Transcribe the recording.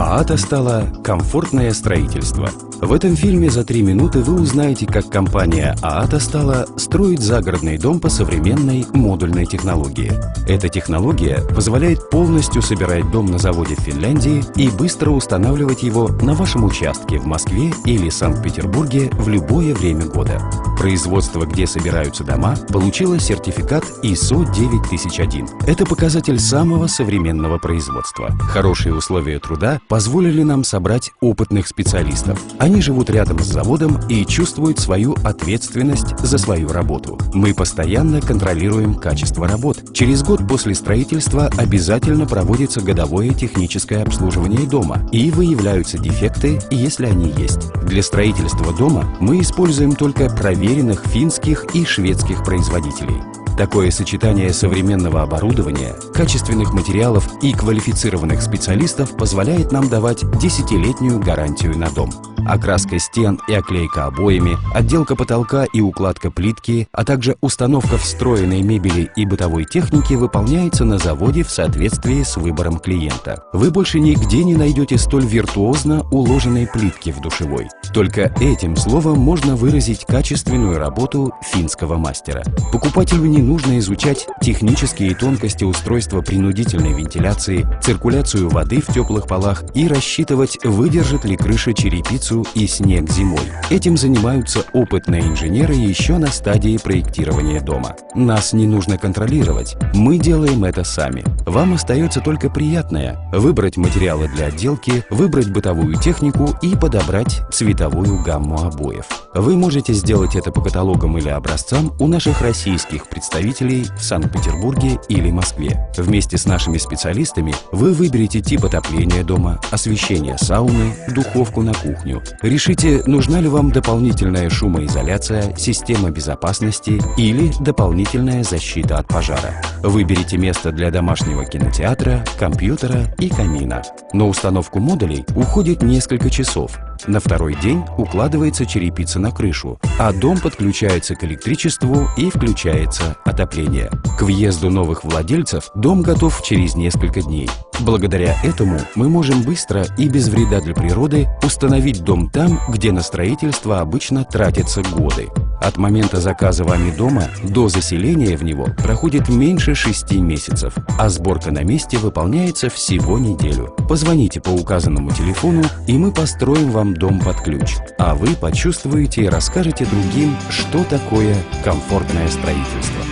ААТО стало комфортное строительство. В этом фильме за 3 минуты вы узнаете, как компания ААТО стала строить загородный дом по современной модульной технологии. Эта технология позволяет полностью собирать дом на заводе в Финляндии и быстро устанавливать его на вашем участке в Москве или Санкт-Петербурге в любое время года. Производство, где собираются дома, получило сертификат ISO 9001. Это показатель самого современного производства. Хорошие условия труда позволили нам собрать опытных специалистов. Они живут рядом с заводом и чувствуют свою ответственность за свою работу. Мы постоянно контролируем качество работ. Через год после строительства обязательно проводится годовое техническое обслуживание дома и выявляются дефекты, если они есть. Для строительства дома мы используем только проверенных финских и шведских производителей. Такое сочетание современного оборудования, качественных материалов и квалифицированных специалистов позволяет нам давать 10-летнюю гарантию на дом. Окраска стен и оклейка обоями, отделка потолка и укладка плитки, а также установка встроенной мебели и бытовой техники выполняется на заводе в соответствии с выбором клиента. Вы больше нигде не найдете столь виртуозно уложенной плитки в душевой. Только этим словом можно выразить качественную работу финского мастера. Покупателю не нужно изучать технические тонкости устройства принудительной вентиляции, циркуляцию воды в теплых полах и рассчитывать, выдержит ли крыша черепицу и снег зимой. Этим занимаются опытные инженеры еще на стадии проектирования дома. Нас не нужно контролировать, мы делаем это сами. Вам остается только приятное – выбрать материалы для отделки, выбрать бытовую технику и подобрать цветовую гамму обоев. Вы можете сделать это по каталогам или образцам у наших российских представителей в Санкт-Петербурге или Москве. Вместе с нашими специалистами вы выберете тип отопления дома, освещение сауны, духовку на кухню. Решите, нужна ли вам дополнительная шумоизоляция, система безопасности или дополнительная защита от пожара. Выберите место для домашнего кинотеатра, компьютера и камина. На установку модулей уходит несколько часов. На второй день укладывается черепица на крышу, а дом подключается к электричеству и включается отопление. К въезду новых владельцев дом готов через несколько дней. Благодаря этому мы можем быстро и без вреда для природы установить дом там, где на строительство обычно тратятся годы. От момента заказа вами дома до заселения в него проходит меньше 6 месяцев, а сборка на месте выполняется всего неделю. Позвоните по указанному телефону, и мы построим вам дом под ключ, а вы почувствуете и расскажете другим, что такое комфортное строительство.